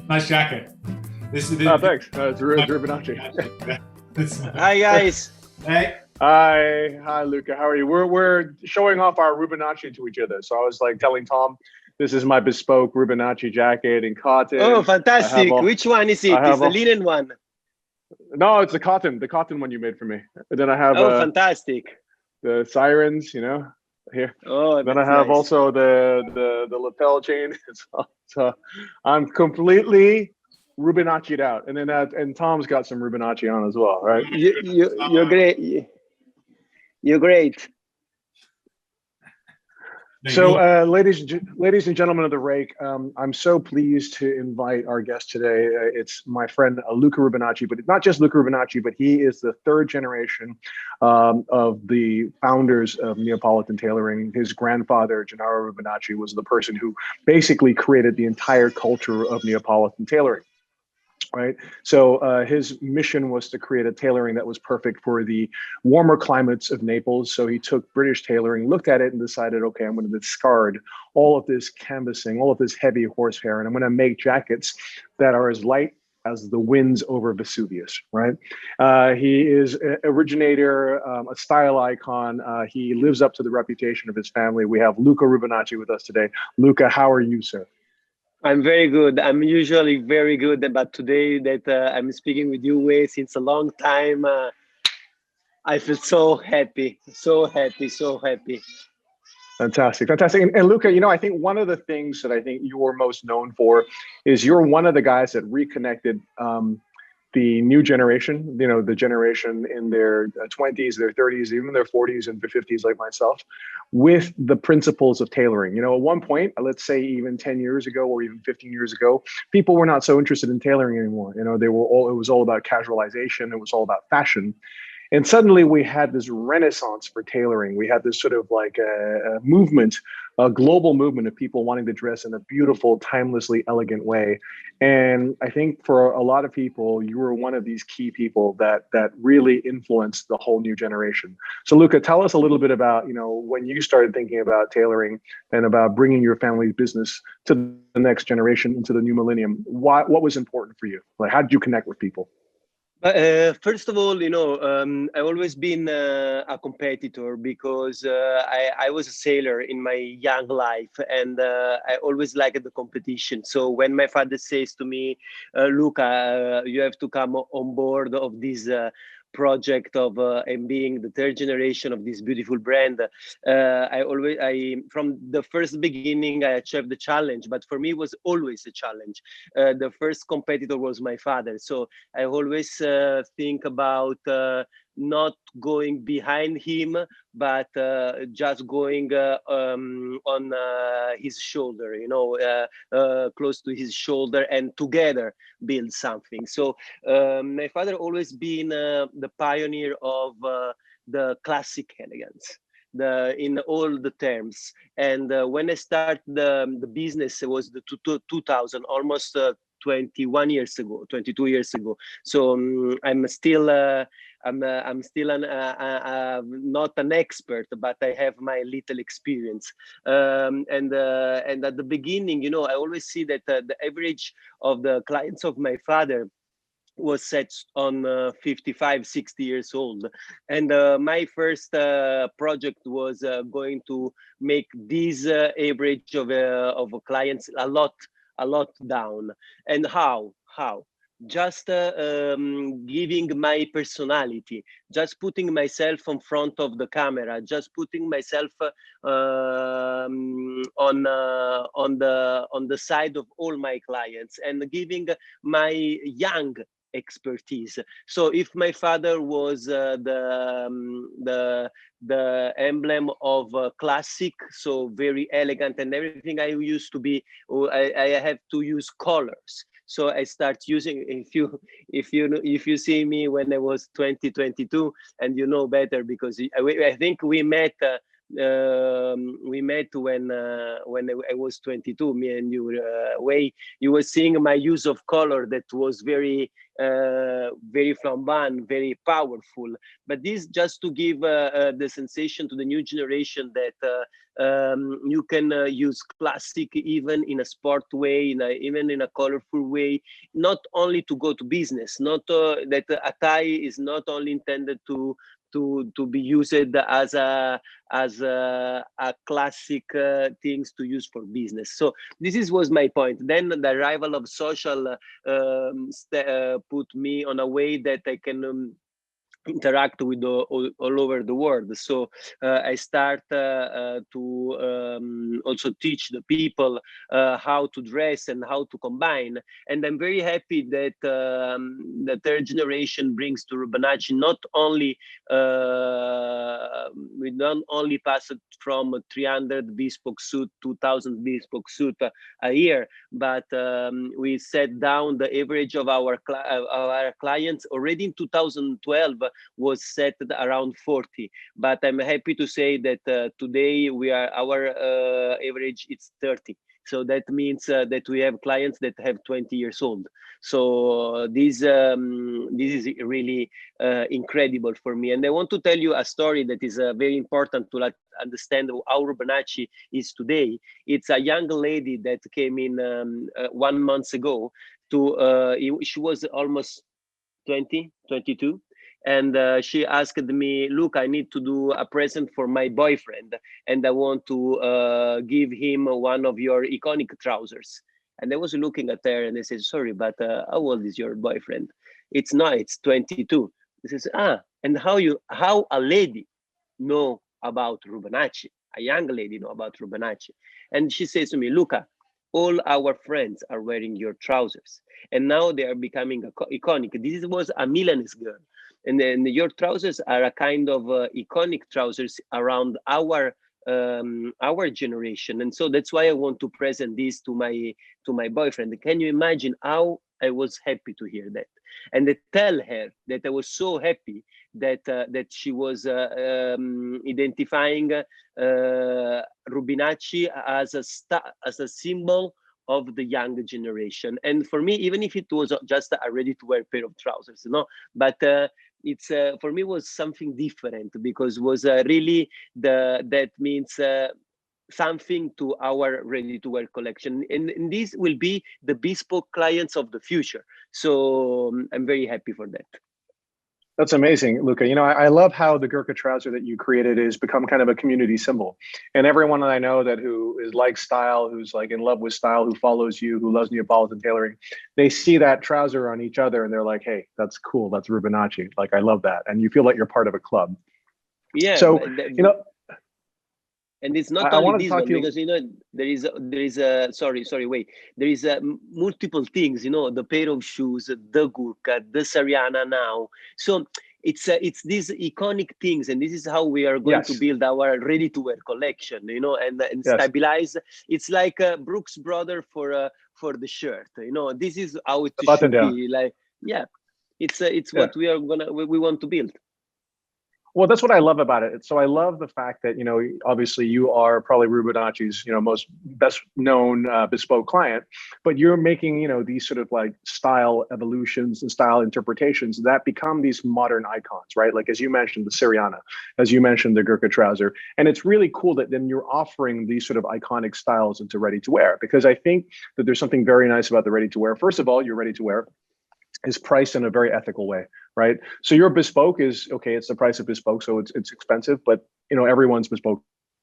Nice jacket. This is Oh, thanks. It's Rubinacci. Hi guys. Hey. Hi, Luca. How are you? We're showing off our Rubinacci to each other. So I was like telling Tom, this is my bespoke Rubinacci jacket in cotton. Oh, fantastic! Which one is it? Is the linen one? No, it's the cotton one you made for me. And then I have fantastic. The sirens, you know, here. Oh, then I have nice. also the lapel chain. So I'm completely Rubinacci'd out, and then and Tom's got some Rubinacci on as well, right? You're great. You're great. So, ladies and gentlemen of the Rake, I'm so pleased to invite our guest today. It's my friend Luca Rubinacci, but not just Luca Rubinacci, but he is the third generation of the founders of Neapolitan tailoring. His grandfather, Gennaro Rubinacci, was the person who basically created the entire culture of Neapolitan tailoring. Right. So his mission was to create a tailoring that was perfect for the warmer climates of Naples. So he took British tailoring, looked at it and decided, OK, I'm going to discard all of this canvassing, all of this heavy horsehair, and I'm going to make jackets that are as light as the winds over Vesuvius. Right. He is an originator, a style icon. He lives up to the reputation of his family. We have Luca Rubinacci with us today. Luca, how are you, sir? I'm very good. I'm usually very good, but today that I'm speaking with you, since a long time, I feel so happy, so happy, so happy. Fantastic. And Luca, you know, I think one of the things that I think you're most known for is you're one of the guys that reconnected the new generation, you know, the generation in their 20s, their 30s, even their 40s and their 50s, like myself, with the principles of tailoring. You know, at one point, let's say even 10 years ago or even 15 years ago, people were not so interested in tailoring anymore. You know, it was all about casualization. It was all about fashion. And suddenly we had this renaissance for tailoring. We had this sort of like a movement, a global movement of people wanting to dress in a beautiful, timelessly elegant way. And I think for a lot of people, you were one of these key people that really influenced the whole new generation. So Luca, tell us a little bit about, you know, when you started thinking about tailoring and about bringing your family's business to the next generation, into the new millennium. What was important for you? Like, how did you connect with people? First of all, you know, I've always been a competitor because I was a sailor in my young life, and I always liked the competition. So when my father says to me, Luca, you have to come on board of this project of and being the third generation of this beautiful brand, I from the first beginning I achieved the challenge, but for me it was always a challenge. The first competitor was my father, so I always think about not going behind him, but just going on his shoulder, you know, close to his shoulder, and together build something. So my father always been the pioneer of the classic elegance, in all the terms. And when I started the business, it was the 2000, almost 21 years ago, 22 years ago. So I'm still I'm still not an expert, but I have my little experience. And at the beginning, you know, I always see that the average of the clients of my father was set on 55, 60 years old. And my first project was going to make this average of clients a lot down. And how? Just giving my personality, just putting myself in front of the camera, just putting myself on the side of all my clients, and giving my young expertise. So if my father was the emblem of classic, so very elegant and everything, I used to be, I have to use colors. So I start using, if you see me when I was 22, and you know better because I think we met we met when I was 22. Me and you, way you were seeing my use of color that was very very flamboyant, very powerful. But this just to give the sensation to the new generation that you can use classic even in a sport way, even in a colorful way, not only to go to business, not that a tie is not only intended to be used as a classic things to use for business. So was my point. Then the arrival of social put me on a way that I can interact with all over the world. So I start to also teach the people how to dress and how to combine. And I'm very happy that the third generation brings to Rubinacci not only we don't only pass it from 300 bespoke suit, 2000 bespoke suit a year, but we set down the average of our clients already in 2012 was set at around 40. But I'm happy to say that today our average is 30. So that means that we have clients that have 20 years old. So this is really incredible for me. And I want to tell you a story that is very important to understand how Rubinacci is today. It's a young lady that came in 1 month ago. She was almost 20, 22. And she asked me, look, I need to do a present for my boyfriend, and I want to give him one of your iconic trousers. And I was looking at her and I said, sorry, but how old is your boyfriend? It's 22. She says, and how a lady know about Rubinacci, a young lady know about Rubinacci. And she says to me, Luca, all our friends are wearing your trousers, and now they are becoming iconic. This was a Milanese girl. And then your trousers are a kind of iconic trousers around our generation, and so that's why I want to present this to my boyfriend. Can you imagine how I was happy to hear that, and to tell her that I was so happy that that she was identifying Rubinacci as a symbol of the younger generation. And for me, even if it was just a ready-to-wear pair of trousers, but it's for me was something different, because was really that means something to our ready-to-wear collection, and these will be the bespoke clients of the future. So I'm very happy for that. That's amazing, Luca. I love how the Gurkha trouser that you created has become kind of a community symbol. And everyone that I know who is like style, who's like in love with style, who follows you, who loves Neapolitan tailoring, they see that trouser on each other and they're like, hey, that's cool. That's Rubinacci. Like, I love that. And you feel like you're part of a club. Yeah. So, and it's not only this one, because there is a there is multiple things, the pair of shoes, the Gurkha, the Sariana now. So it's these iconic things, and this is how we are going to build our ready-to-wear collection, and stabilize. It's like Brooks brother for the shirt, This is how it should be. Like, it's what we want to build. Well, that's what I love about it. So I love the fact that, obviously you are probably Rubinacci's, most best known bespoke client, but you're making, these sort of like style evolutions and style interpretations that become these modern icons, right? Like, as you mentioned, the Siriana, as you mentioned, the Gurkha trouser. And it's really cool that then you're offering these sort of iconic styles into ready to wear, because I think that there's something very nice about the ready to wear. First of all, your ready to wear is priced in a very ethical way, right? So your bespoke is, okay, it's the price of bespoke, so it's expensive, but everyone's bespoke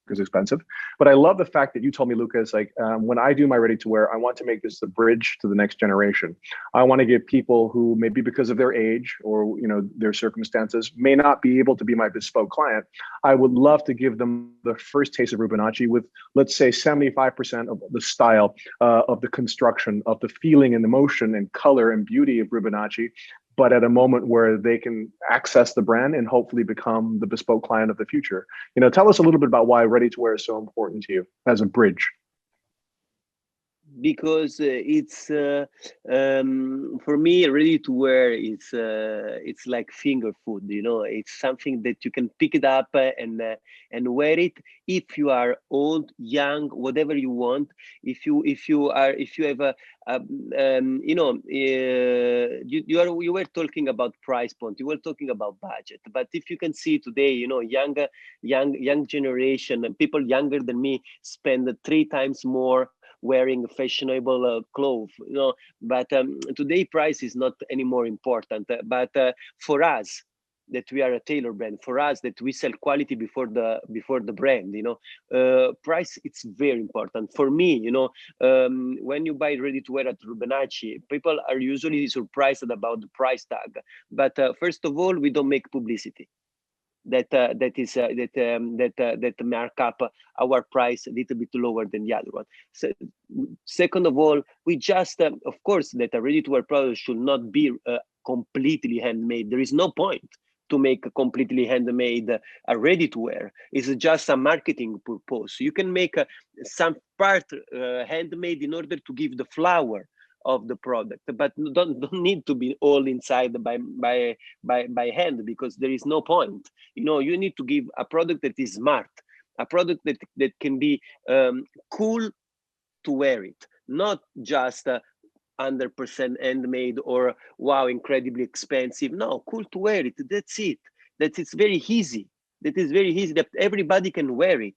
is expensive. But I love the fact that you told me, Luca, it's like, when I do my ready to wear, I want to make this the bridge to the next generation. I want to give people who maybe because of their age or their circumstances may not be able to be my bespoke client. I would love to give them the first taste of Rubinacci with, let's say, 75% of the style, of the construction, of the feeling and emotion and color and beauty of Rubinacci, but at a moment where they can access the brand and hopefully become the bespoke client of the future. Tell us a little bit about why ready to wear is so important to you as a bridge. because it's for me, ready to wear is it's like finger food, you know. It's something that you can pick it up and wear it if you are old, young, whatever you want. If you have you know, you were talking about price point, you were talking about budget, but if you can see today, you know, young generation, people younger than me spend 3 times more wearing fashionable clothes, you know. But today price is not any more important. But for us, that we are a tailor brand, for us that we sell quality before the brand, you know, price, it's very important. For me, you know, when you buy ready to wear at Rubinacci, people are usually surprised about the price tag. But first of all, we don't make publicity that mark up our price a little bit lower than the other one. So, second of all, we just of course that a ready-to-wear product should not be completely handmade. There is no point to make a completely handmade a ready-to-wear. It's just a marketing purpose. You can make some part handmade in order to give the flower of the product, but don't need to be all inside by hand, because there is no point. You know, you need to give a product that is smart, a product that can be cool to wear it, not just 100% handmade or wow, incredibly expensive. No, cool to wear it. That's it. That it's very easy. That is very easy, that everybody can wear it.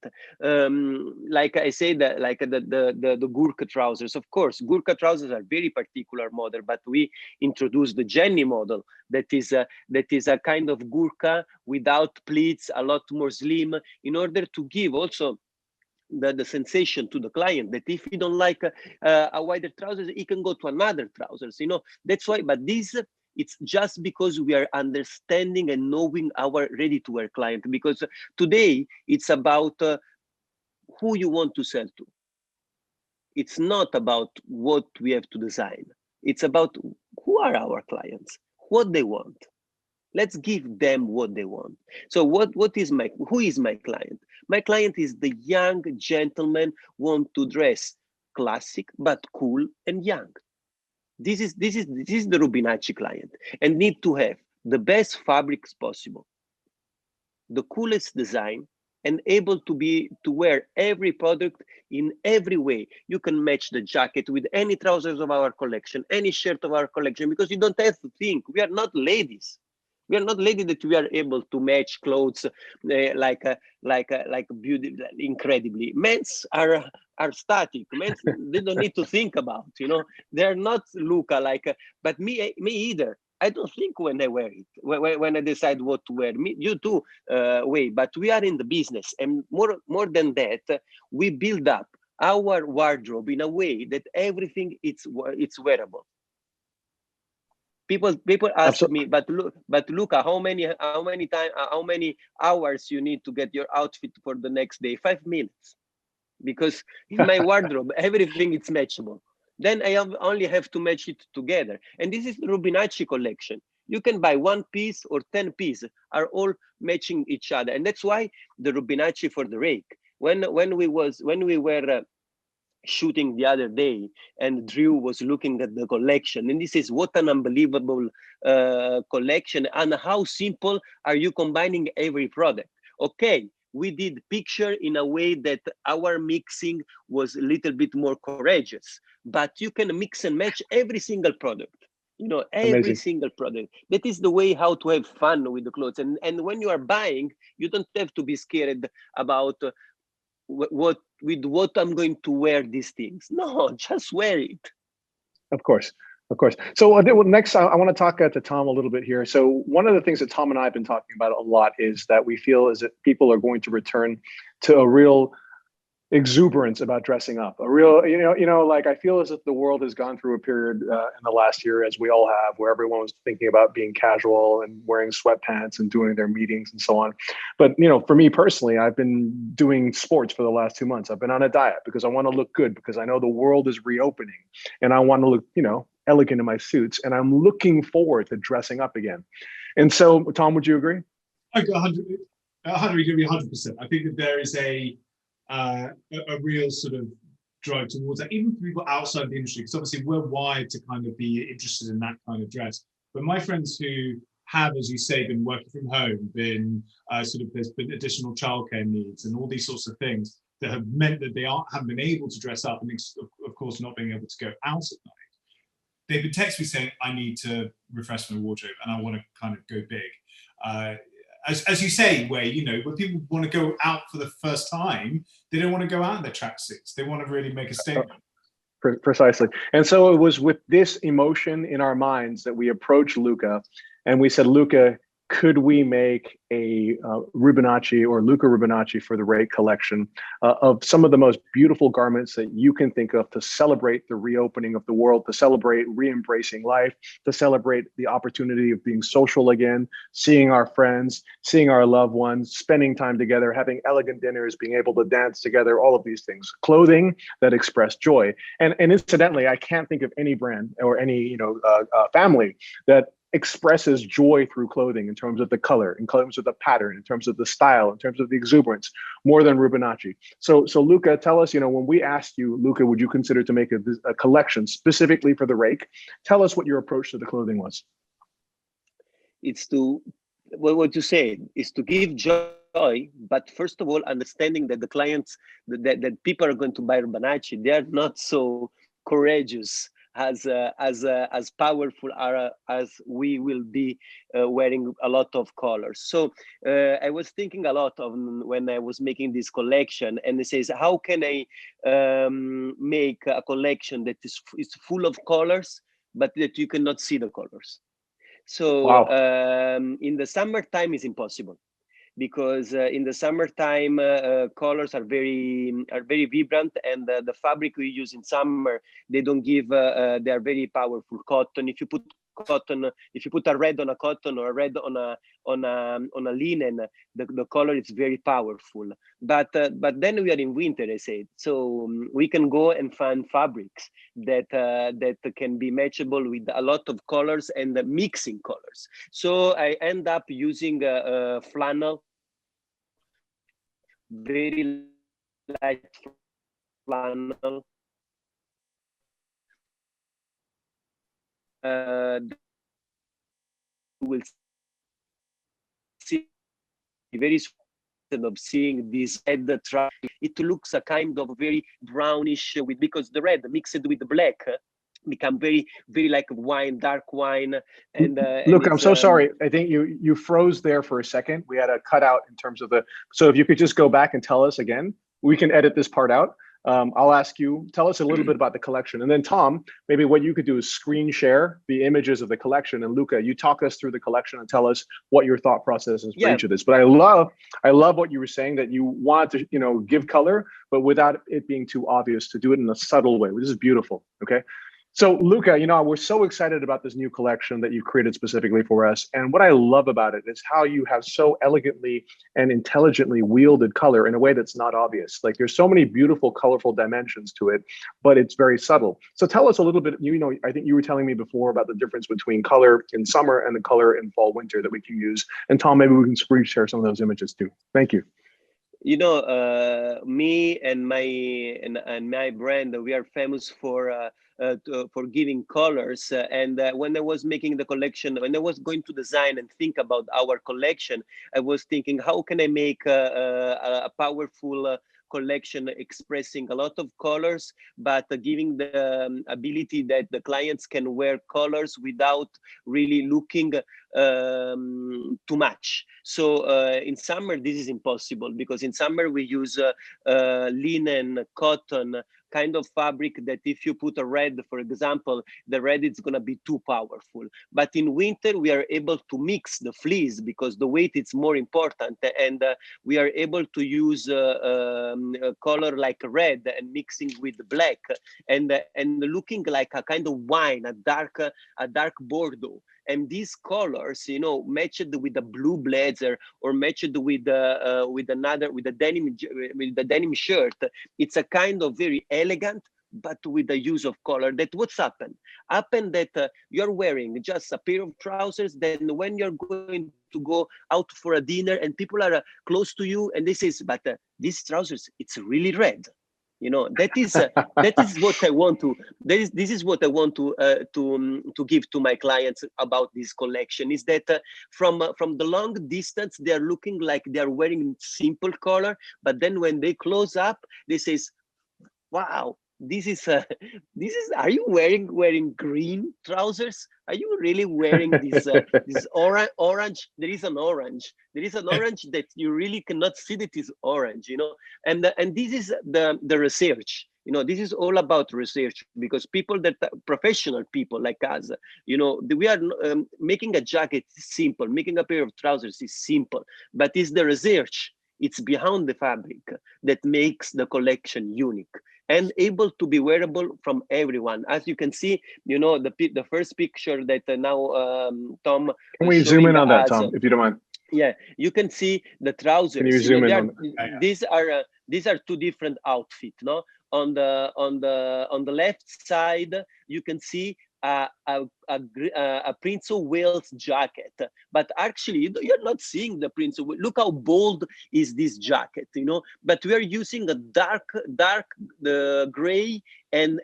Like I said, like the Gurkha trousers. Of course, Gurkha trousers are very particular model, but we introduced the Jenny model that is a kind of Gurkha without pleats, a lot more slim, in order to give also the sensation to the client that if he don't like a wider trousers, he can go to another trousers, you know. That's why, but this, it's just because we are understanding and knowing our ready-to-wear client, because today it's about who you want to sell to. It's not about what we have to design. It's about who are our clients, what they want. Let's give them what they want. So who is my client? My client is the young gentleman want to dress classic but cool and young. This is the Rubinacci client, and need to have the best fabrics possible, the coolest design, and able to wear every product in every way. You can match the jacket with any trousers of our collection, any shirt of our collection, because you don't have to think. We are not ladies. We are not ladies that we are able to match clothes like beauty incredibly. Men's are static. Men's, they don't need to think about. You know, they're not Luca but me either. I don't think when I wear it, when I decide what to wear. You too, way. But we are in the business, and more than that, we build up our wardrobe in a way that everything it's wearable. People ask me, but Luca, how many hours you need to get your outfit for the next day? 5 minutes, because in my wardrobe everything is matchable. Then I only have to match it together, and this is the Rubinacci collection. You can buy 1 piece or 10 pieces, are all matching each other, and that's why the Rubinacci for the Rake. When we were shooting the other day, and Drew was looking at the collection, and this is what an unbelievable collection, and how simple are you combining every product. Okay, we did picture in a way that our mixing was a little bit more courageous, but you can mix and match every single product, you know, every Amazing. single product. That is the way how to have fun with the clothes. And when you are buying, you don't have to be scared about what I'm going to wear these things. No, just wear it. Of course, of course. So next, I want to talk to Tom a little bit here. So one of the things that Tom and I have been talking about a lot is that we feel is that people are going to return to a real exuberance about dressing up. A real, like I feel as if the world has gone through a period in the last year, as we all have, where everyone was thinking about being casual and wearing sweatpants and doing their meetings and so on. But, for me personally, I've been doing sports for the last 2 months. I've been on a diet because I want to look good, because I know the world is reopening and I want to look, elegant in my suits, and I'm looking forward to dressing up again. And so, Tom, would you agree? I got 100 agree 100%. I think that there is a real sort of drive towards that, even for people outside the industry, because obviously we're wired to kind of be interested in that kind of dress. But my friends who have, as you say, been working from home, been sort of, there's been additional childcare needs and all these sorts of things that have meant that they haven't been able to dress up, and of course not being able to go out at night. They've been texting me saying, I need to refresh my wardrobe and I want to kind of go big. As you say, where, you know, when people want to go out for the first time, they don't want to go out in their tracksuits. They want to really make a statement. Precisely. And so it was with this emotion in our minds that we approached Luca and we said, Luca, could we make a Rubinacci or Luca Rubinacci for the Rake collection of some of the most beautiful garments that you can think of to celebrate the reopening of the world, to celebrate re-embracing life, to celebrate the opportunity of being social again, seeing our friends, seeing our loved ones, spending time together, having elegant dinners, being able to dance together, all of these things. Clothing that express joy. And incidentally, I can't think of any brand or any family that expresses joy through clothing in terms of the color, in terms of the pattern, in terms of the style, in terms of the exuberance, more than Rubinacci. So Luca, tell us, when we asked you, Luca, would you consider to make a collection specifically for the Rake? Tell us what your approach to the clothing was. It's to, well, what you said is to give joy, but first of all, understanding that the clients, that people are going to buy Rubinacci, they are not so courageous as powerful as we will be wearing a lot of colors. So I was thinking a lot of when I was making this collection, and it says, how can I make a collection that is full of colors, but that you cannot see the colors? So wow. In the summertime is impossible, because in the summertime colors are very vibrant, and the fabric we use in summer, they don't give they are very powerful. Cotton, if you put cotton, if you put a red on a cotton or a red on a linen, the color is very powerful. But then we are in winter, I said, so we can go and find fabrics that can be matchable with a lot of colors and mixing colors. So I end up using flannel, very light flannel, will see very of seeing this red track. It looks a kind of very brownish because the red mixed with the black become very like wine, dark wine. And Look, I'm so sorry. I think you froze there for a second. We had a cutout in terms of so if you could just go back and tell us again, we can edit this part out. I'll ask you, tell us a little bit about the collection. And then Tom, maybe what you could do is screen share the images of the collection. And Luca, you talk us through the collection and tell us what your thought process is for each of this. But I love what you were saying, that you want to, give color, but without it being too obvious, to do it in a subtle way. This is beautiful, okay? So Luca, we're so excited about this new collection that you've created specifically for us. And what I love about it is how you have so elegantly and intelligently wielded color in a way that's not obvious. Like, there's so many beautiful, colorful dimensions to it, but it's very subtle. So tell us a little bit, I think you were telling me before about the difference between color in summer and the color in fall, winter that we can use. And Tom, maybe we can screen share some of those images too. Thank you. Me and my brand, we are famous for giving colors. And when I was making the collection, when I was going to design and think about our collection, I was thinking, how can I make a powerful collection expressing a lot of colors, but giving the ability that the clients can wear colors without really looking too much. So in summer, this is impossible, because in summer we use linen, cotton, kind of fabric that if you put a red, for example, the red is going to be too powerful. But in winter, we are able to mix the fleece because the weight is more important, and we are able to use a color like red and mixing with black, and looking like a kind of wine, a dark Bordeaux. And these colors, matched with the blue blazer or matched with the denim shirt, it's a kind of very elegant, but with the use of color. That what's happened that you're wearing just a pair of trousers, then when you're going to go out for a dinner and people are close to you and they say, but these trousers, it's really red. You know, that is what I want to. This is what I want to give to my clients about this collection. Is that from the long distance they are looking like they are wearing simple color, but then when they close up, they says, "Wow, this is Are you wearing green trousers? Are you really wearing this this orange? There is an orange. There is an orange that you really cannot see that is orange, you know." And this is the research. You know, this is all about research, because people that professional people like us, you know, we are making a jacket is simple, making a pair of trousers is simple, but it's the research. It's behind the fabric that makes the collection unique and able to be wearable from everyone. As you can see, you know, the first picture that now Tom. Can we zoom in on that, Tom, if you don't mind? Yeah, you can see the trousers. Can you zoom in on? These are two different outfits. No, on the left side, you can see a Prince of Wales jacket, but actually you're not seeing the Prince of Wales. Look how bold is this jacket, you know. But we are using a dark gray and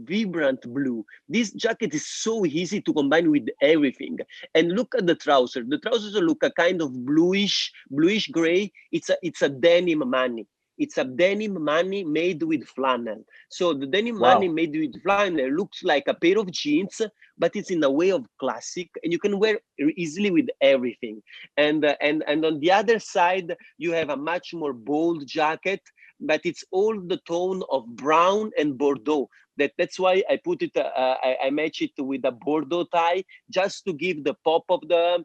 vibrant blue. This jacket is so easy to combine with everything. And look at the trousers. The trousers look a kind of bluish gray. It's a denim mani. It's a denim mani made with flannel. So the denim mani made with flannel looks like a pair of jeans, but it's in a way of classic, and you can wear easily with everything. And on the other side, you have a much more bold jacket, but it's all the tone of brown and Bordeaux. That's why I put it. I match it with a Bordeaux tie, just to give the pop of the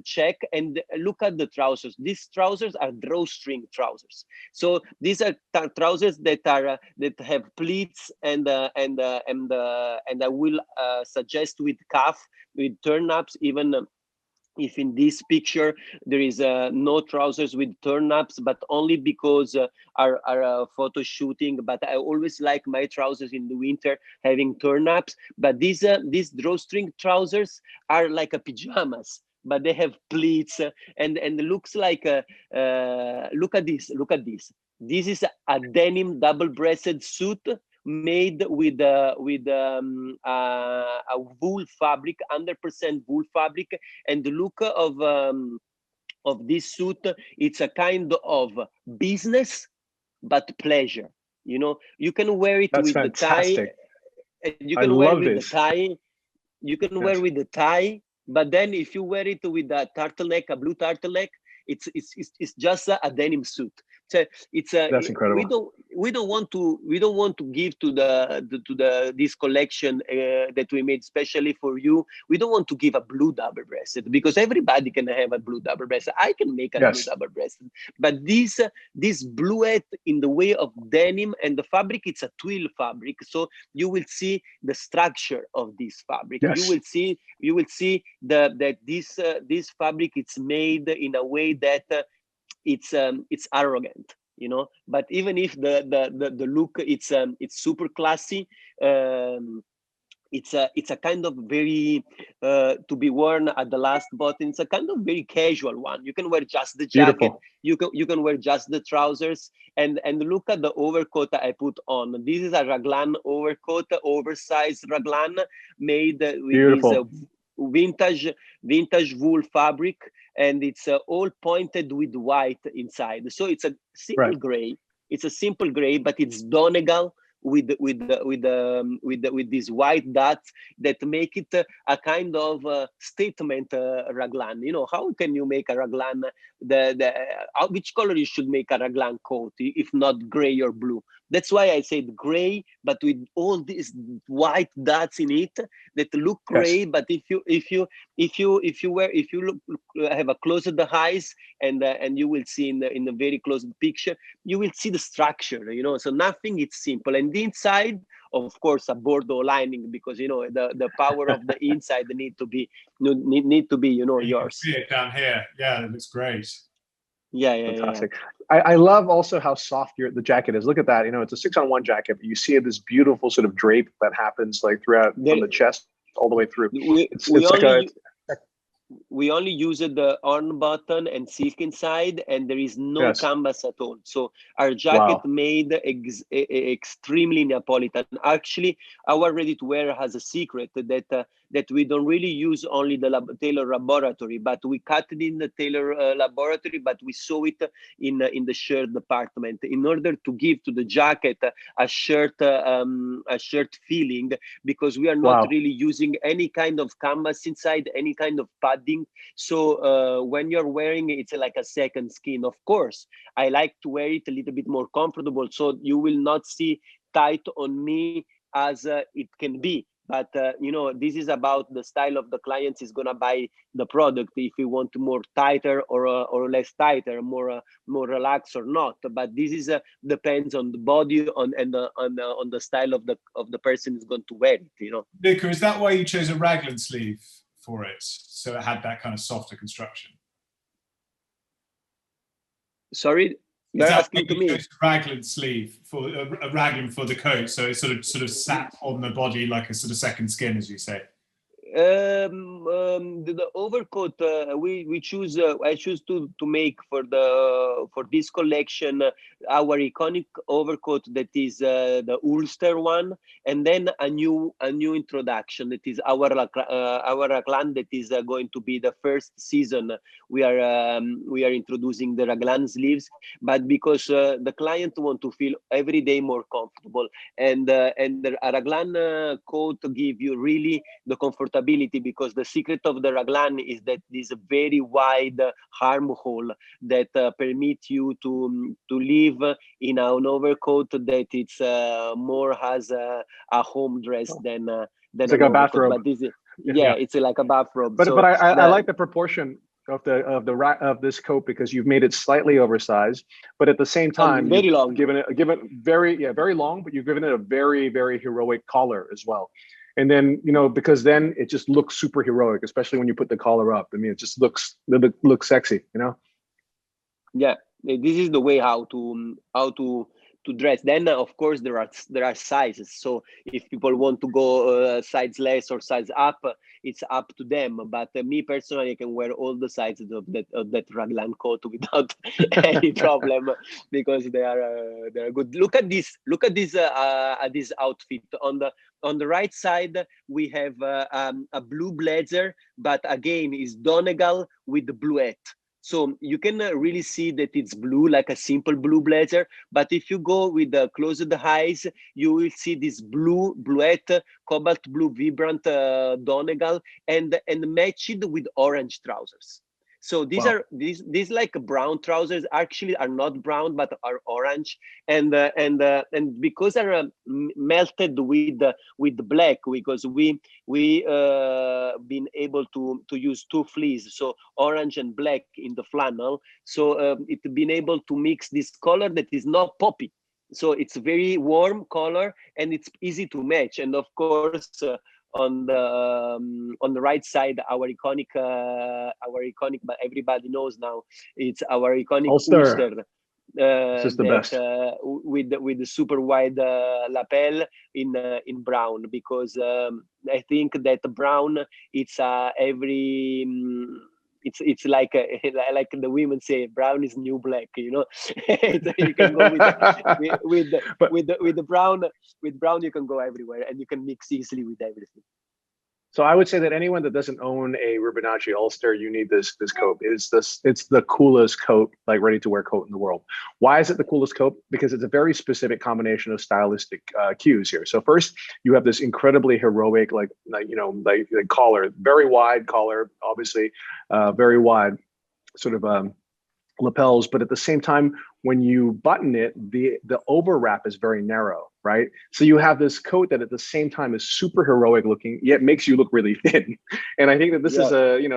check. And look at the trousers. These trousers are drawstring trousers. So these are trousers that have pleats and I will suggest with cuff, with turn ups, even if in this picture there is no trousers with turn-ups, but only because our photo shooting. But I always like my trousers in the winter having turn-ups. But these drawstring trousers are like a pajamas, but they have pleats and looks like look at this. This is a denim double-breasted suit made with a wool fabric, 100% wool fabric. And the look of this suit, it's a kind of business but pleasure. You know, you can wear it with fantastic. the tie. You can wear with the tie. You can wear with the tie, but then if you wear it with a turtleneck, a blue turtleneck, it's just a denim suit. So that's incredible. We don't want to give to this collection that we made specially for you. We don't want to give a blue double-breasted, because everybody can have a blue double-breasted. I can make a blue double-breasted, but this bluette in the way of denim, and the fabric, it's a twill fabric. So you will see the structure of this fabric. Yes. You will see that this fabric, it's made in a way that it's arrogant, you know. But even if the look, it's super classy, it's a kind of very to be worn at the last button. It's a kind of very casual one. You can wear just the jacket. Beautiful. You can wear just the trousers, and look at the overcoat I put on. This is a raglan overcoat, oversized raglan, made with this vintage wool fabric, and it's all pointed with white inside. So it's a simple gray. It's a simple gray, but it's Donegal with these white dots that make it a kind of statement raglan. You know, how can you make a raglan? Which color you should make a raglan coat if not gray or blue? That's why I said gray, but with all these white dots in it that look gray. Yes. But if you have a closed eyes and you will see in the very close picture, you will see the structure. You know, so nothing. It's simple, and the inside, of course, a Bordeaux lining, because you know the power of the inside need to be you know yours. You can see it down here. Yeah, it looks great. Yeah, fantastic. Yeah. I love also how soft the jacket is. Look at that. You know, it's a 6-on-1 jacket, but you see this beautiful sort of drape that happens like throughout from the chest all the way through. we only used the horn button and silk inside, and there is no Yes. canvas at all. So our jacket made extremely Neapolitan. Actually, our ready-to-wear has a secret that that we don't really use only the tailor laboratory, but we cut it in the tailor laboratory, but we sew it in the shirt department in order to give to the jacket a shirt feeling, because we are not really using any kind of canvas inside, any kind of padding. So when you're wearing it, it's like a second skin. Of course, I like to wear it a little bit more comfortable, so you will not see tight on me as it can be. But you know, this is about the style of the clients is gonna buy the product, if you want more tighter or less tighter, more relaxed or not. But this is depends on the body on the style of the person is going to wear it. You know. Luca, is that why you chose a raglan sleeve for it, so it had that kind of softer construction? Sorry. You're asking to me. A raglan sleeve for a raglan for the coat, so it sort of sat on the body like a sort of second skin, as you say. The overcoat we choose. I choose to make for this collection our iconic overcoat, that is the Ulster one, and then a new introduction, that is our raglan, that is going to be the first season. We are introducing the raglan sleeves, but because the client want to feel every day more comfortable, and the raglan coat give you really the comfortability, because the secret of the raglan is that this very wide armhole that permit you to live in an overcoat that it's more has a home dress than it's like a bathrobe. But this is, it's like a bathrobe. But I like the proportion of this coat, because you've made it slightly oversized, but at the same time very long. Given it very long, but you've given it a very, very heroic collar as well. And then, you know, because then it just looks super heroic, especially when you put the collar up. I mean, it just looks sexy, you know? Yeah, this is the way how to dress. Then of course there are sizes. So if people want to go size less or size up, it's up to them. But me personally, I can wear all the sizes of that raglan coat without any problem, because they are good. Look at this outfit. On the right side, we have a blue blazer, but again, is Donegal with the bluette. So you can really see that it's blue, like a simple blue blazer. But if you go with the closed eyes, you will see this bluette, cobalt blue, vibrant Donegal, and match it with orange trousers. So these are these like brown trousers actually are not brown, but are orange, and because they're melted with the black, because we been able to use two fleas, so orange and black in the flannel. So it's been able to mix this color that is not poppy. So it's very warm color and it's easy to match. And of course, on the right side, our iconic, but everybody knows now, it's our iconic Ulster. This is the best. With the super wide lapel in brown, because I think that brown, it's it's like the women say, brown is new black, you know. You can go with the brown. With brown, you can go everywhere, and you can mix easily with everything. So I would say that anyone that doesn't own a Rubinacci Ulster, you need this coat. It's the coolest coat, like ready to wear coat in the world. Why is it the coolest coat? Because it's a very specific combination of stylistic cues here. So first, you have this incredibly heroic, like collar, very wide collar, obviously, very wide sort of lapels, but at the same time, when you button it, the overwrap is very narrow, right? So you have this coat that at the same time is super heroic looking, yet makes you look really thin. And I think that this is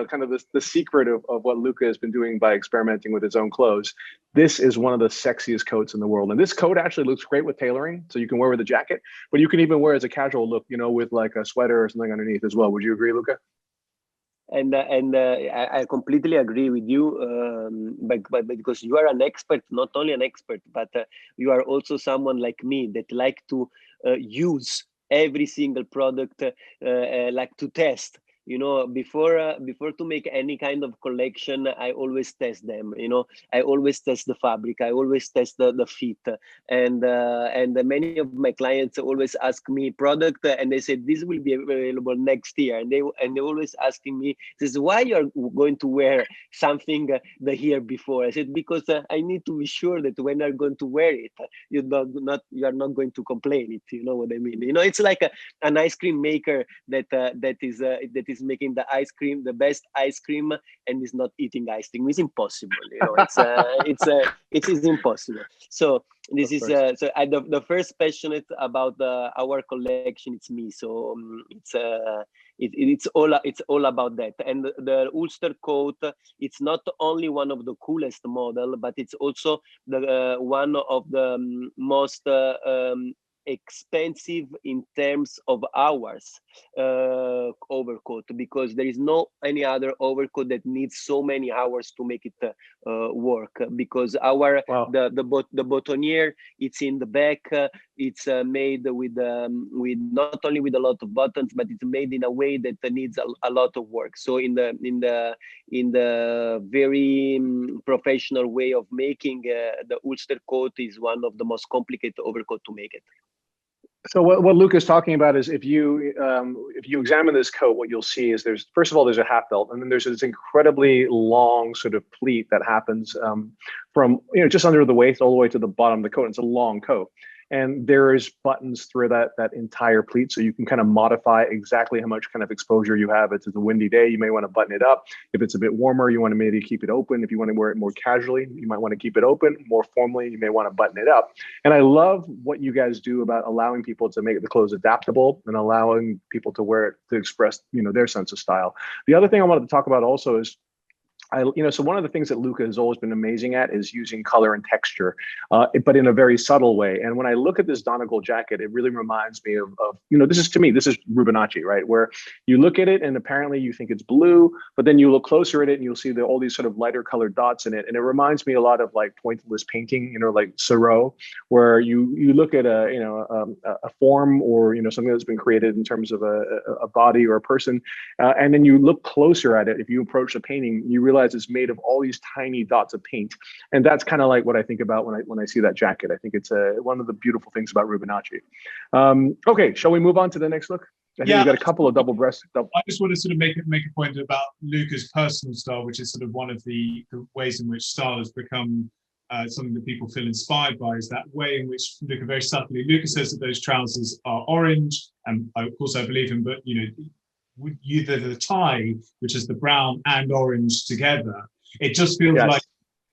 kind of the secret of what Luca has been doing by experimenting with his own clothes. This is one of the sexiest coats in the world. And this coat actually looks great with tailoring, so you can wear with a jacket, but you can even wear as a casual look, with like a sweater or something underneath as well. Would you agree, Luca? And I completely agree with you, but because you are an expert, not only an expert, but you are also someone like me that like to use every single product, like to test. Before to make any kind of collection, I always test them. I always test the fabric. I always test the fit, and many of my clients always ask me product, and they said this will be available next year, and they always asking me, this why you're going to wear something the year before. I said because I need to be sure that when you're going to wear it, you are not going to complain it. You know what I mean? It's like an ice cream maker that is making the best ice cream, and is not eating ice cream. It's impossible. It is impossible. So this is the first passionate about our collection. It's me. So it's all about that. And the Ulster coat, it's not only one of the coolest model, but it's also the one of the most expensive in terms of hours overcoat, because there is no any other overcoat that needs so many hours to make it work, because the boutonniere, it's in the back, it's made with not only with a lot of buttons, but it's made in a way that needs a lot of work. So in the very professional way of making the Ulster coat is one of the most complicated overcoat to make it. So what Luca's talking about is if you examine this coat, what you'll see is first of all there's a half belt, and then there's this incredibly long sort of pleat that happens from just under the waist all the way to the bottom of the coat. It's a long coat. And there's buttons through that entire pleat, so you can kind of modify exactly how much kind of exposure you have. If it's a windy day, you may want to button it up. If it's a bit warmer, you want to maybe keep it open. If you want to wear it more casually, you might want to keep it open. More formally, you may want to button it up. And I love what you guys do about allowing people to make the clothes adaptable and allowing people to wear it to express their sense of style. The other thing I wanted to talk about also is, so one of the things that Luca has always been amazing at is using color and texture, but in a very subtle way. And when I look at this Donegal jacket, it really reminds me of this is Rubinacci, right? Where you look at it and apparently you think it's blue, but then you look closer at it and you'll see all these sort of lighter colored dots in it. And it reminds me a lot of like pointless painting, like Sartorial, where you look at a form or something that's been created in terms of a body or a person, and then you look closer at it. If you approach the painting, you realize it's made of all these tiny dots of paint, and that's kind of like what I think about when I see that jacket. I think it's one of the beautiful things about Rubinacci. Okay, shall we move on to the next look? I think we've got a couple of double-breasted. I just want to sort of make a point about Luca's personal style, which is sort of one of the ways in which style has become something that people feel inspired by, is that way in which Luca very subtly. Luca says that those trousers are orange, and of course I believe him, but the tie, which is the brown and orange together, it just feels like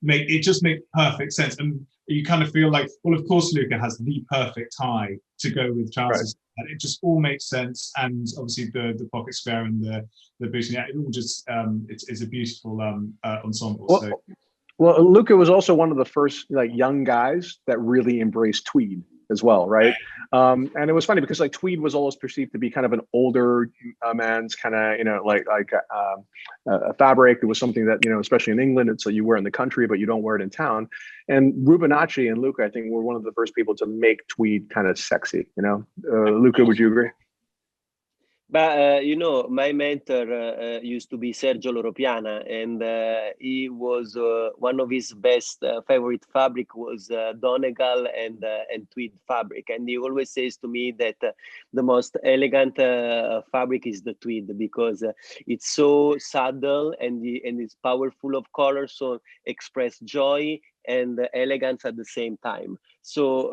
it just makes perfect sense, and you kind of feel like, well, of course Luca has the perfect tie to go with trousers. Right. It just all makes sense, and obviously the pocket square and the boots, it all just it's a beautiful ensemble. Well, Luca was also one of the first young guys that really embraced tweed as well, right? And it was funny because tweed was always perceived to be kind of an older man's kind of a fabric. It was something that especially in England, it's you wear in the country but you don't wear it in town. And Rubinacci and Luca, I think, were one of the first people to make tweed kind of sexy. Luca, would you agree? But my mentor used to be Sergio Loropiana, and he was one of his best favorite fabric was Donegal and tweed fabric, and he always says to me that the most elegant fabric is the tweed, because it's so subtle and it's powerful of color, so express joy and elegance at the same time. So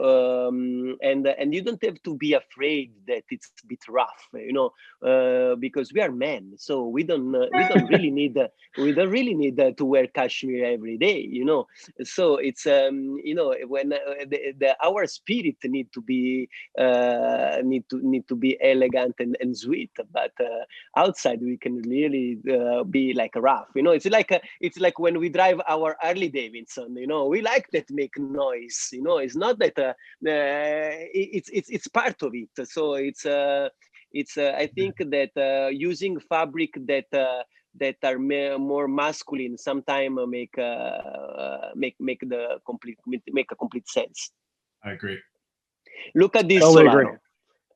and you don't have to be afraid that it's a bit rough, because we are men, so we don't really need to wear cashmere every day, So it's when our spirit need to be elegant and sweet, but outside we can really be like rough, It's like when we drive our Harley Davidson, we like that make noise, It's not that it's part of it. So it's I think that using fabric that are more masculine sometimes make a complete sense. I agree. Look at this totally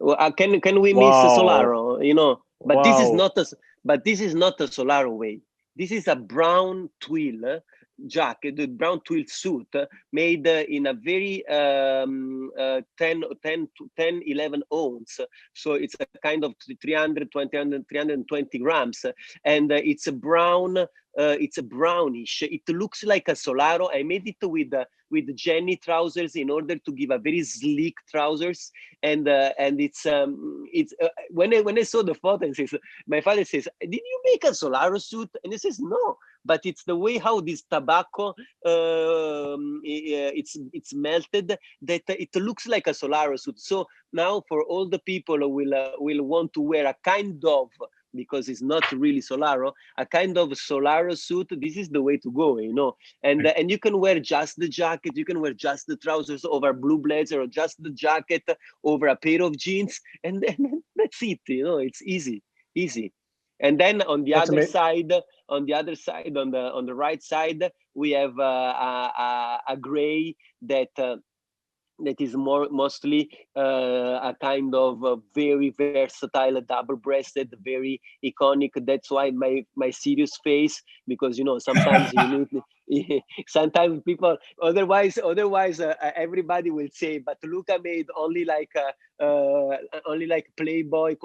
Solaro. Can we miss Solaro? But this is not but this is not a Solaro way. This is a brown twill jacket, the brown twill suit made in a very 11 ounce. So it's a kind of 320 grams. And it's a brown, it's a brownish. It looks like a Solaro. I made it with Jenny trousers in order to give a very sleek trousers. And it's when I saw the photo, and says, my father says, "Did you make a Solaro suit?" And he says, "No, but it's the way how this tobacco it's melted that it looks like a Solaro suit." So now for all the people who will want to wear a kind of, because it's not really Solaro, a kind of Solaro suit, this is the way to go, you know. And you can wear just the jacket, you can wear just the trousers over blue blazer, or just the jacket over a pair of jeans, and then that's it, you know. It's easy. And then on the other side, on the right side, we have a gray that is mostly a kind of very versatile, double-breasted, very iconic. That's why my serious face, because, you know, sometimes you need, sometimes people, otherwise everybody will say, but Luca made only like Playboy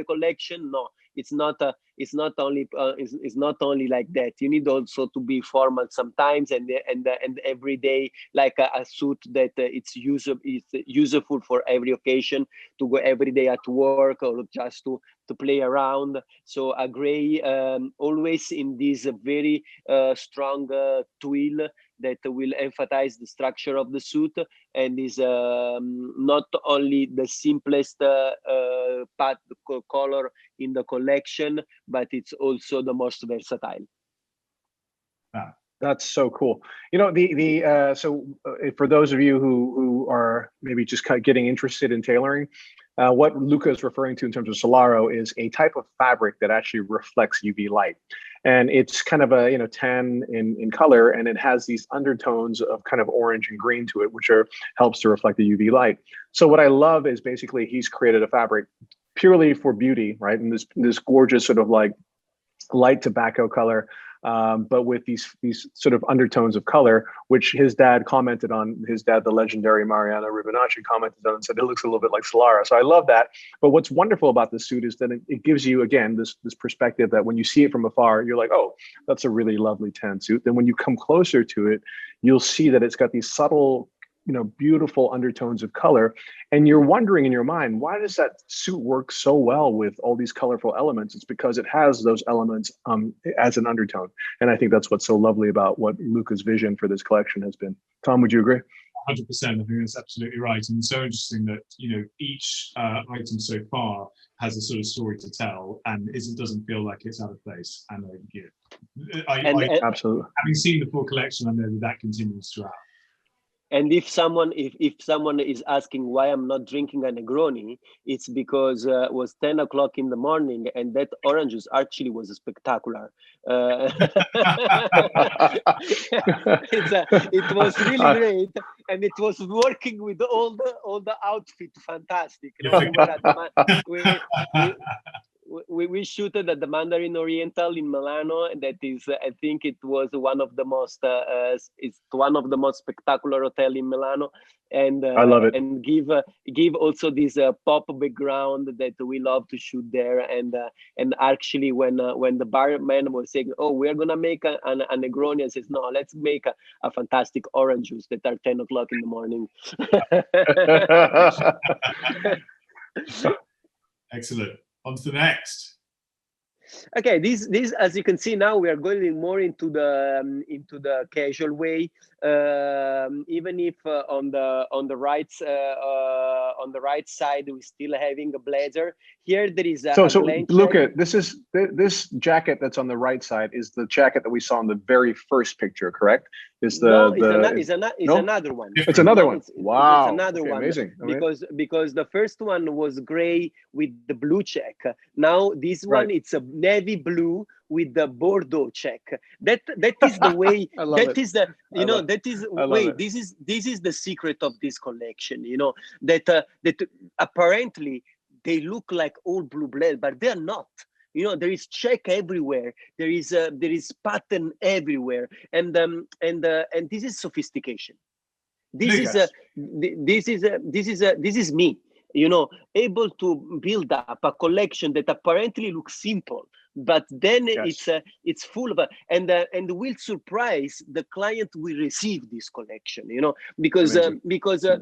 collection. No, it's not only like that. You need also to be formal sometimes, and every day, like a suit that it's useful for every occasion, to go every day at work, or just to play around. So a gray, always in this very strong twill that will emphasize the structure of the suit, and is not only the simplest color in the collection, but it's also the most versatile. Wow, that's so cool. You know, for those of you who are maybe just kind of getting interested in tailoring, what Luca is referring to in terms of Solaro is a type of fabric that actually reflects UV light. And it's kind of a, you know, tan in color, and it has these undertones of kind of orange and green to it, which helps to reflect the UV light. So what I love is basically he's created a fabric purely for beauty, right? And this gorgeous sort of like light tobacco color, but with these sort of undertones of color, which his dad commented on. His dad, the legendary Mariano Rubinacci, commented on and said it looks a little bit like Solaro. So I love that. But what's wonderful about this suit is that it gives you, again, this perspective that when you see it from afar, you're like, oh, that's a really lovely tan suit. Then when you come closer to it, you'll see that it's got these subtle, you know, beautiful undertones of color. And you're wondering in your mind, why does that suit work so well with all these colorful elements? It's because it has those elements as an undertone. And I think that's what's so lovely about what Luca's vision for this collection has been. Tom, would you agree? 100%. I think that's absolutely right. And so interesting that, you know, each item so far has a sort of story to tell, and doesn't feel like it's out of place and overdue. Absolutely. Having seen the full collection, I know that continues throughout. And if someone is asking why I'm not drinking a Negroni, it's because it was 10 o'clock in the morning, and that orange juice actually was spectacular. It was really great, and it was working with all the outfit. Fantastic. You know, we shooted at the Mandarin Oriental in Milano, and that is, I think it was one of the most spectacular hotel in Milano, and I love it. And give also this pop background that we love to shoot there, and actually when the barman was saying, oh, we're gonna make a Negroni, and says, no, let's make a fantastic orange juice that are 10 o'clock in the morning. Excellent. On to the next. Okay, this as you can see now, we are going more into the casual way. Even if on the right side we're still having a blazer. Here there is a so Luca, this jacket that's on the right side is the jacket that we saw in the very first picture, correct? It's another one. It's another one. Wow. It's another one. Amazing. Because the first one was gray with the blue check. Now this one, it's a navy blue with the Bordeaux check. That is the way. This is the secret of this collection. You know, that apparently they look like all blue blazer, but they're not. There is check everywhere. There is pattern everywhere, and this is sophistication. This is Lucas. this is me, able to build up a collection that apparently looks simple, but then Yes. it's full of and will surprise the client will receive this collection, because Amazing.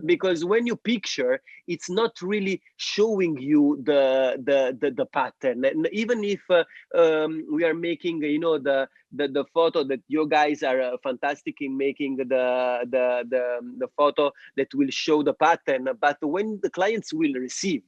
because when you picture, it's not really showing you the pattern. And even if we are making the photo that you guys are fantastic in making the photo that will show the pattern, but when the clients will receive,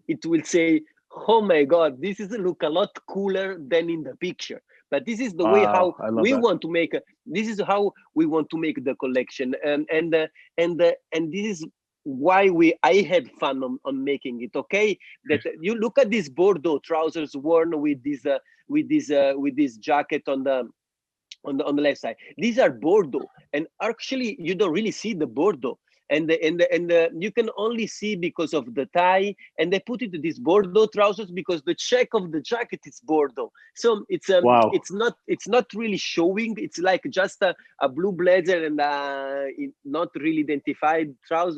it will say, oh my god, this is look a lot cooler than in the picture. But this is the way how I love we that. want to make this is how we want to make the collection, and this is why I had fun on making it. Okay, that you look at these Bordeaux trousers worn with this jacket on the left side. These are Bordeaux, and actually you don't really see the Bordeaux, and you can only see because of the tie, and they put it to these Bordeaux trousers because the check of the jacket is Bordeaux. So it's Wow. it's not really showing. It's like just a blue blazer and not really identified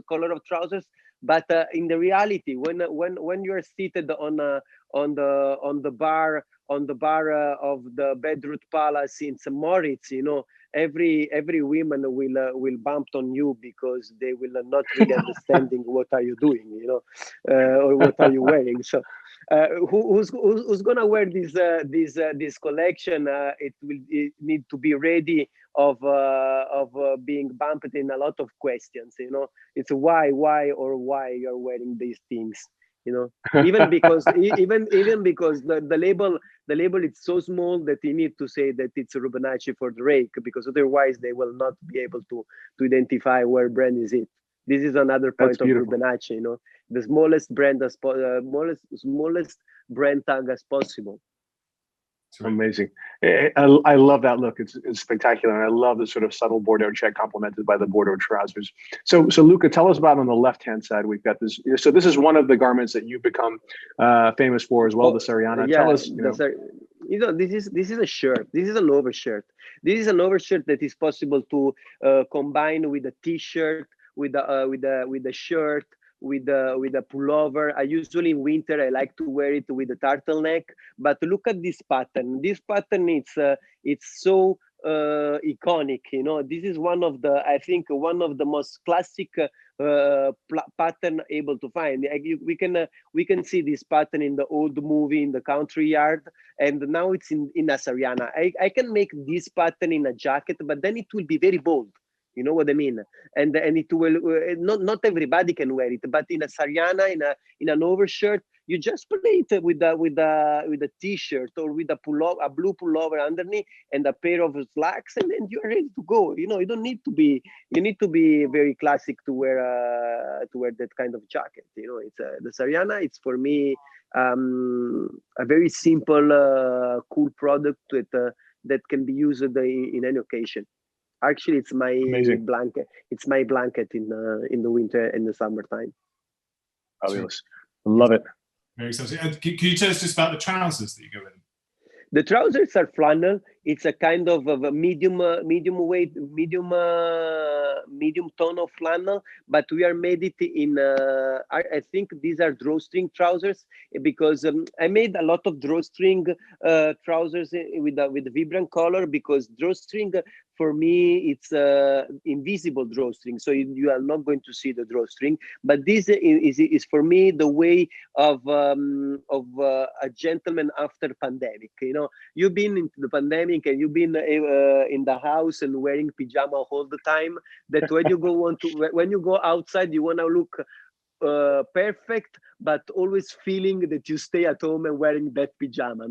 color of trousers. But in the reality, when you're seated on the bar of the Bedroot Palace in St. Moritz, every woman will bump on you because they will not really understanding what are you doing, or what are you wearing. So who's gonna wear this collection? It need to be ready of being bumped in a lot of questions. It's why you're wearing these things. Even because even because the label is so small that you need to say that it's Rubinacci for the Rake, because otherwise they will not be able to identify where brand is it. This is another point of Rubinacci, the smallest brand smallest brand tag as possible. Amazing. I love that look. It's spectacular. And I love the sort of subtle Bordeaux check complemented by the Bordeaux trousers. So Luca, tell us about on the left-hand side, we've got this. So this is one of the garments that you've become famous for as well, the Sariana. Yeah, tell us, this is a shirt. This is an overshirt. This is an overshirt that is possible to combine with a t-shirt, with a shirt, with a pullover. I usually in winter I like to wear it with a turtleneck. But look at this pattern. This pattern it's so iconic. This is I think one of the most classic pattern able to find. We can see this pattern in the old movie in the country yard, and now it's in a Sariana. I can make this pattern in a jacket, but then it will be very bold. You know what I mean? And it will not everybody can wear it, but in a Sariana, in an overshirt, you just play it with a t-shirt or with a blue pullover underneath and a pair of slacks, and then you're ready to go. You don't need to be. You need to be very classic to wear that kind of jacket. It's the Sariana. It's for me a very simple, cool product that can be used in any occasion. Actually, it's my Amazing. blanket. It's my blanket in the winter and the summertime. Fabulous. Love it. Very exciting. Can you tell us just about the trousers that you go in? The trousers are flannel. It's a kind of a medium weight, medium tone of flannel, but we are made it in. I think these are drawstring trousers, because I made a lot of drawstring trousers with vibrant color, because drawstring for me it's invisible drawstring, so you are not going to see the drawstring. But this is for me the way of a gentleman after pandemic. You've been into the pandemic and you've been in the house and wearing pajama all the time, that when you go outside you want to look perfect, but always feeling that you stay at home and wearing that pajama.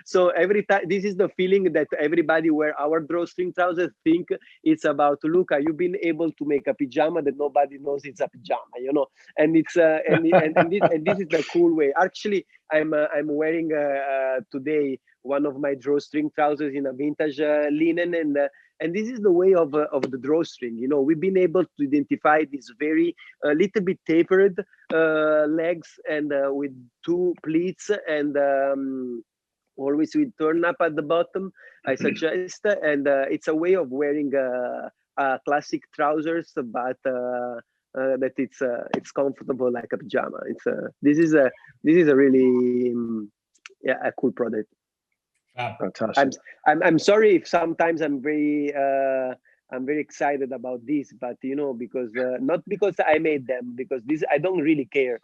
So every time, this is the feeling that everybody wear our drawstring trousers think it's about. Luca, you've been able to make a pajama that nobody knows it's a pajama, and it's and this is the cool way. Actually, I'm wearing today one of my drawstring trousers in a vintage linen, and this is the way of the drawstring. We've been able to identify this very little bit tapered legs, and with two pleats, and always with turn up at the bottom, I suggest, and it's a way of wearing classic trousers, but that it's comfortable like a pajama. This is a really yeah, a cool product. Fantastic. I'm sorry if sometimes I'm very excited about this, but you know, because not because I made them, because this I don't really care.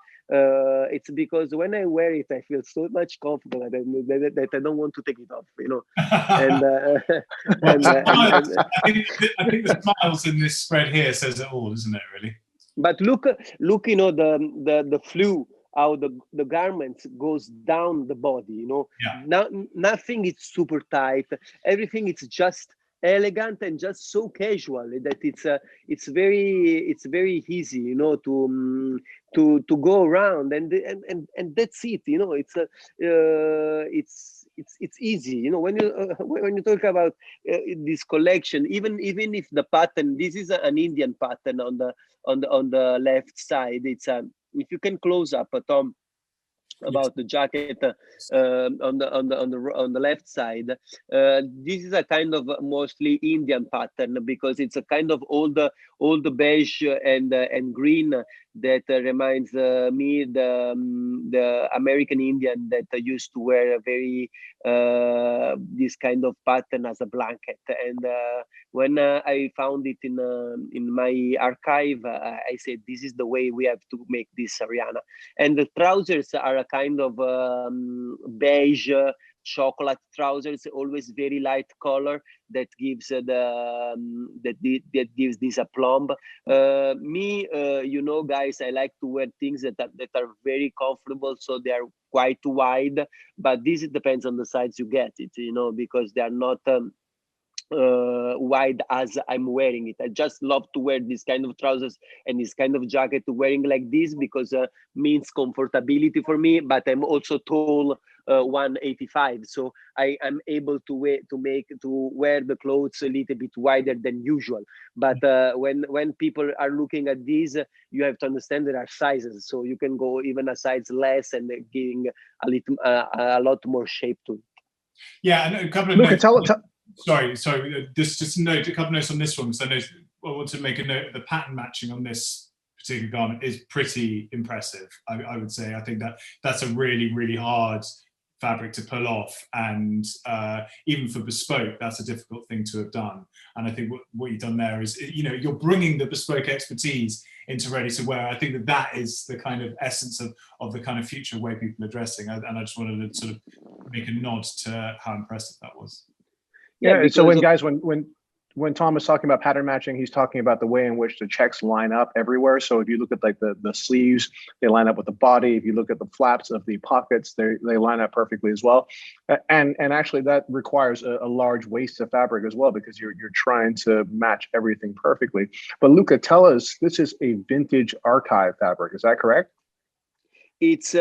It's because when I wear it, I feel so much comfortable that I don't want to take it off, you know. And, I think the smiles in this spread here says it all, isn't it? Really. But look, you know, the flow, how the garments goes down the body, you know. Yeah. Nothing is super tight. Everything is just elegant and just so casual that it's very easy, you know, to go around, and that's it, you know. It's easy, you know, when you talk about this collection, even if the pattern, this is an Indian pattern on the left side. It's if you can close up, Tom, about the jacket on the left side. This is a kind of mostly Indian pattern, because it's a kind of all the beige and green that reminds me the American Indian that used to wear a very this kind of pattern as a blanket. And when I found it in my archive, I said, this is the way we have to make this Ariana. And the trousers are a kind of beige chocolate trousers, always very light color, that gives that gives this aplomb. Me, you know, guys, I like to wear things that are very comfortable, so they are quite wide. But this depends on the size you get it, you know, because they are not wide as I'm wearing it. I just love to wear this kind of trousers and this kind of jacket wearing like this, because means comfortability for me. But I'm also tall, 185, so I am able to wear the clothes a little bit wider than usual. But when people are looking at these, you have to understand there are sizes, so you can go even a size less and giving a lot more shape to it. Yeah, and a couple of Luca, notes. Sorry. Just a note, a couple of notes on this one, because I want to make a note. The pattern matching on this particular garment is pretty impressive. I would say. I think that's a really, really hard fabric to pull off, and even for bespoke, that's a difficult thing to have done. And I think what you've done there is, you know, you're bringing the bespoke expertise into ready to wear. I think that is the kind of essence of the kind of future way people are dressing. And I just wanted to sort of make a nod to how impressive that was. Yeah, so when Tom is talking about pattern matching, he's talking about the way in which the checks line up everywhere. So if you look at like the sleeves, they line up with the body. If you look at the flaps of the pockets, they line up perfectly as well. And actually that requires a large waist of fabric as well, because you're trying to match everything perfectly. But Luca, tell us, this is a vintage archive fabric. Is that correct? It's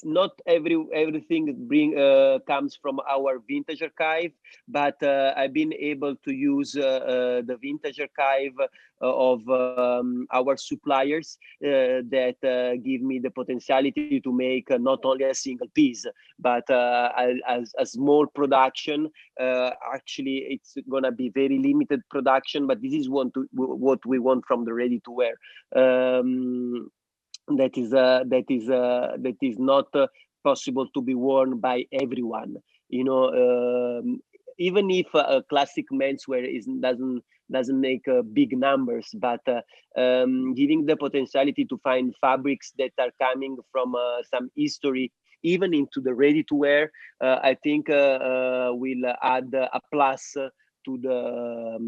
not everything comes from our vintage archive, but I've been able to use the vintage archive of our suppliers that give me the potentiality to make not only a single piece, but a small production. Actually, it's gonna be very limited production, but this is what we want from the ready to wear. That is not possible to be worn by everyone, you know. Even if classic menswear doesn't make big numbers, but giving the potentiality to find fabrics that are coming from some history even into the ready to wear, I think will add a plus to the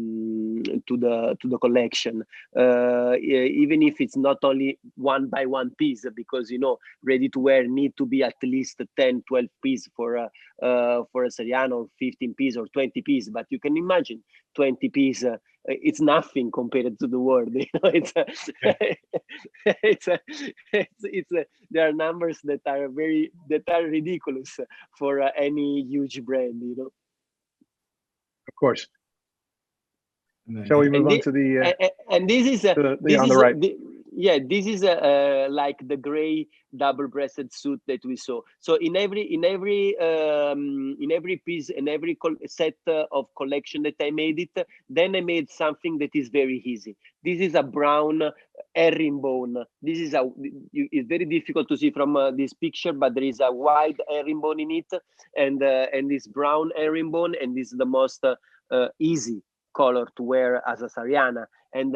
collection, even if it's not only one by one piece, because you know, ready to wear need to be at least 10-12 piece for a Sariana, or 15 piece or 20 piece. But you can imagine 20 piece, it's nothing compared to the world. You know, there are numbers that are ridiculous for any huge brand, you know. Of course. Shall we move on to the and this is on the right? Yeah, this is like the gray double-breasted suit that we saw. So in every piece, in every set of collection that I made it, then I made something that is very easy. This is a brown herringbone. This is it's very difficult to see from this picture, but there is a wide herringbone in it, and this brown herringbone, and this is the most easy color to wear as a Sariana. And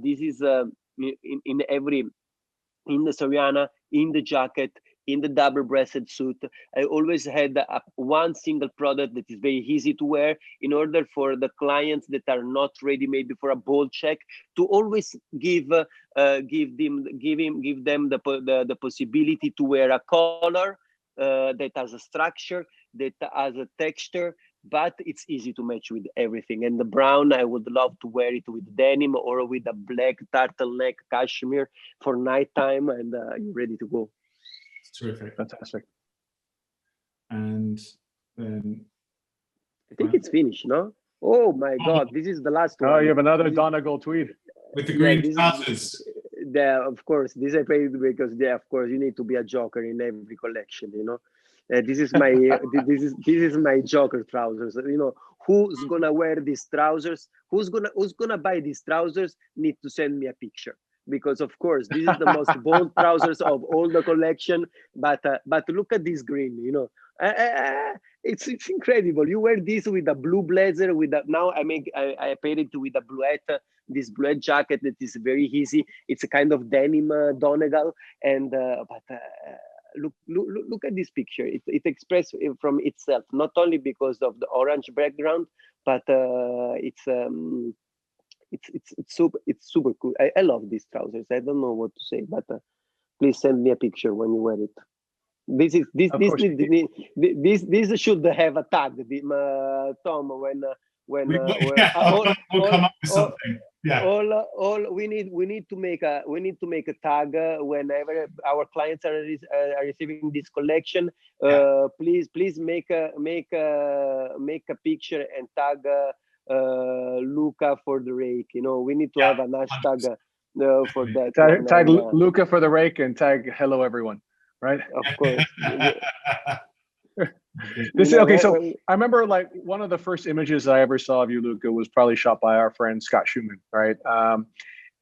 this is in every, in the Soriana, in the jacket, in the double-breasted suit. I always had one single product that is very easy to wear, in order for the clients that are not ready maybe for a bold check, to always give them the possibility to wear a color that has a structure, that has a texture, but it's easy to match with everything. And the brown, I would love to wear it with denim or with a black turtleneck cashmere for nighttime, and you're ready to go. It's terrific. Fantastic. And then I think it's finished, no? Oh my God, this is the last one. Oh, you have another Donegal tweed. with the green trousers. Yeah, of course, this I paid because, yeah, of course, you need to be a joker in every collection, you know. This is my this is my joker trousers. You know, who's gonna wear these trousers? Who's gonna buy these trousers? Need to send me a picture, because of course this is the most bold trousers of all the collection. But look at this green. You know, it's incredible. You wear this with a blue blazer. With now I paired it with a bluette. This bluette jacket that is very easy. It's a kind of denim Donegal, and look at this picture. It expresses from itself, not only because of the orange background, but it's super cool. I love these trousers. I don't know what to say, but please send me a picture when you wear it. This should have a tag, Tom. We'll come up with something. Yeah. All we need to make a tag whenever our clients are receiving this collection. Please make a picture and tag Luca for the Rake. You know, we need to have an hashtag for that. Tag Luca for the Rake and tag hello everyone, right? Of course. Okay. So I remember, like, one of the first images I ever saw of you, Luca, was probably shot by our friend Scott Schumann, right?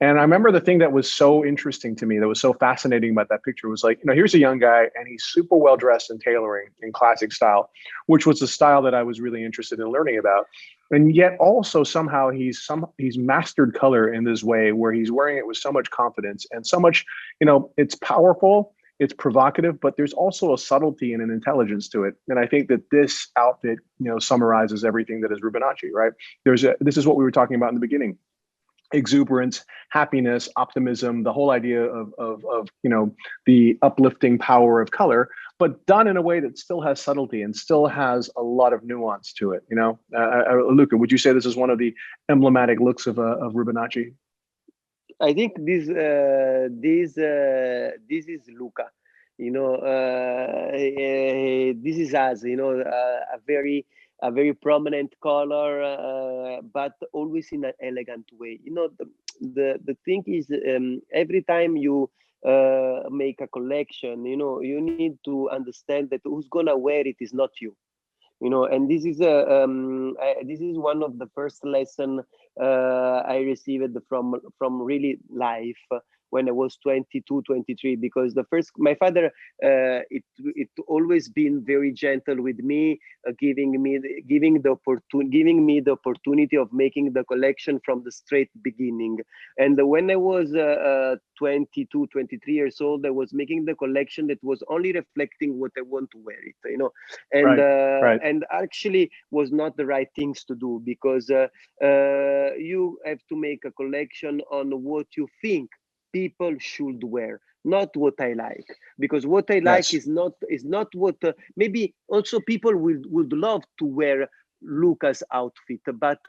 And I remember the thing that was so interesting to me, that was so fascinating about that picture, was like, you know, here's a young guy and he's super well dressed in tailoring in classic style, which was the style that I was really interested in learning about. And yet also somehow he's mastered color in this way where he's wearing it with so much confidence and so much, you know, it's powerful. It's provocative, but there's also a subtlety and an intelligence to it. And I think that this outfit, you know, summarizes everything that is Rubinacci, right? This is what we were talking about in the beginning: exuberance, happiness, optimism, the whole idea of you know, the uplifting power of color, but done in a way that still has subtlety and still has a lot of nuance to it. You know, Luca, would you say this is one of the emblematic looks of Rubinacci? I think this is Luca. You know, this is us. You know, a very prominent color, but always in an elegant way. You know, the thing is, every time you make a collection, you know, you need to understand that who's gonna wear it is not you. You know, and this is one of the first lesson I received from really life when I was 22, 23, because my father, it always been very gentle with me, giving me the opportunity of making the collection from the straight beginning. And when I was 22, 23 years old, I was making the collection that was only reflecting what I want to wear it, you know, and and actually was not the right things to do, because you have to make a collection on what you think people should wear, not what I like, because what I like is not what maybe also people would love to wear Luca's outfit, but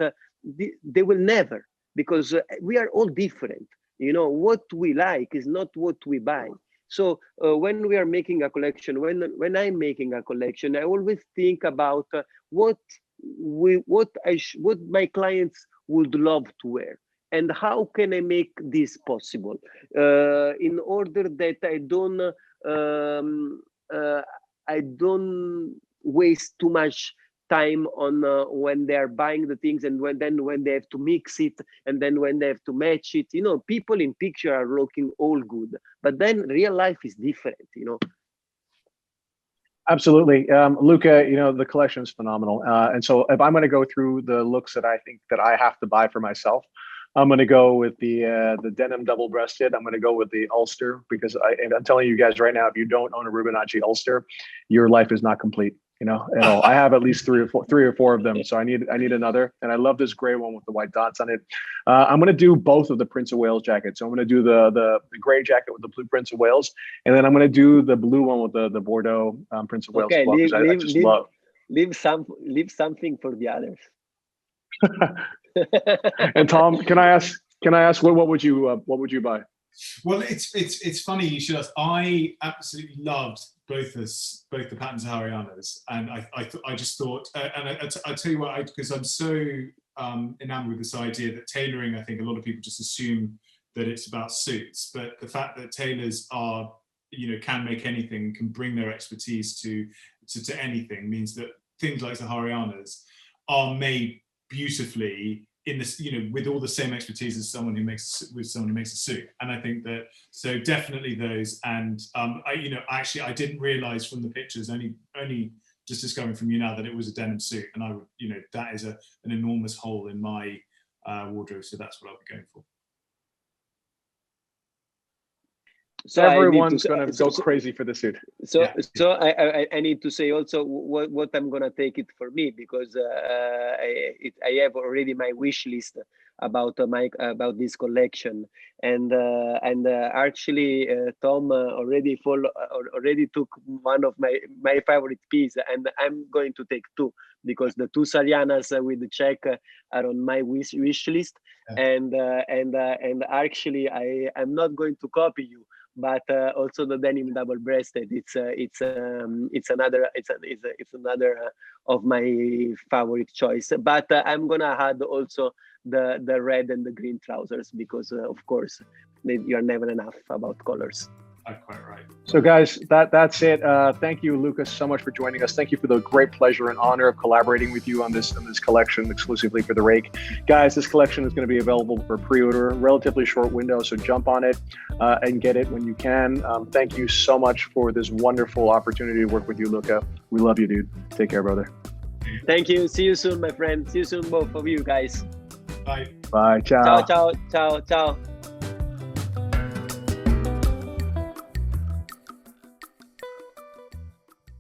they will never, because we are all different. You know, what we like is not what we buy. So when we are making a collection, when I'm making a collection, I always think about what my clients would love to wear. And how can I make this possible in order that I don't waste too much time on when they are buying the things, and when they have to mix it, and then when they have to match it. People in picture are looking all good, but then real life is different. Absolutely. Luca, the collection is phenomenal. And so if I'm going to go through the looks that I think that I have to buy for myself, I'm going to go with the denim double-breasted. I'm going to go with the Ulster, because I'm telling you guys right now, if you don't own a Rubinacci Ulster, your life is not complete, at all. I have at least three or four of them, so I need another. And I love this gray one with the white dots on it. I'm going to do both of the Prince of Wales jackets. So I'm going to do the gray jacket with the blue Prince of Wales, and then I'm going to do the blue one with the Bordeaux Prince of Wales. Okay, as well, I just love. Leave something for the others. And Tom, can I ask what would you buy? Well, it's funny you should ask. I absolutely loved both the patterns of Harianas, and I just thought, and I tell you what, because I'm so enamored with this idea that tailoring, I think a lot of people just assume that it's about suits, but the fact that tailors are, can make anything, can bring their expertise to anything, means that things like the Harianas are made beautifully in this, with all the same expertise as someone who makes a suit. And I think that, so definitely those. And I didn't realize from the pictures, only just discovering from you now, that it was a denim suit. And I would, that is an enormous hole in my wardrobe. So that's what I'll be going for. So everyone's going to go crazy for the suit. So I need to say also what I'm going to take it for me, because I have already my wish list about this collection, and actually Tom already took one of my favorite piece, and I'm going to take two, because the two Sarianas with the check are on my wish list, and actually I'm not going to copy you. But also the denim double-breasted, it's another of my favorite choice. But I'm gonna add also the red and the green trousers, because of course you're never enough about colors. Quite right. So guys, that's it. Thank you, Lucas, so much for joining us. Thank you for the great pleasure and honor of collaborating with you on this collection exclusively for the Rake. Guys, this collection is going to be available for pre-order, relatively short window, so jump on it and get it when you can. Thank you so much for this wonderful opportunity to work with you, Luca. We love you, dude. Take care, brother. Thank you. See you soon, my friend. See you soon, both of you guys. Bye. Bye. Ciao. Ciao.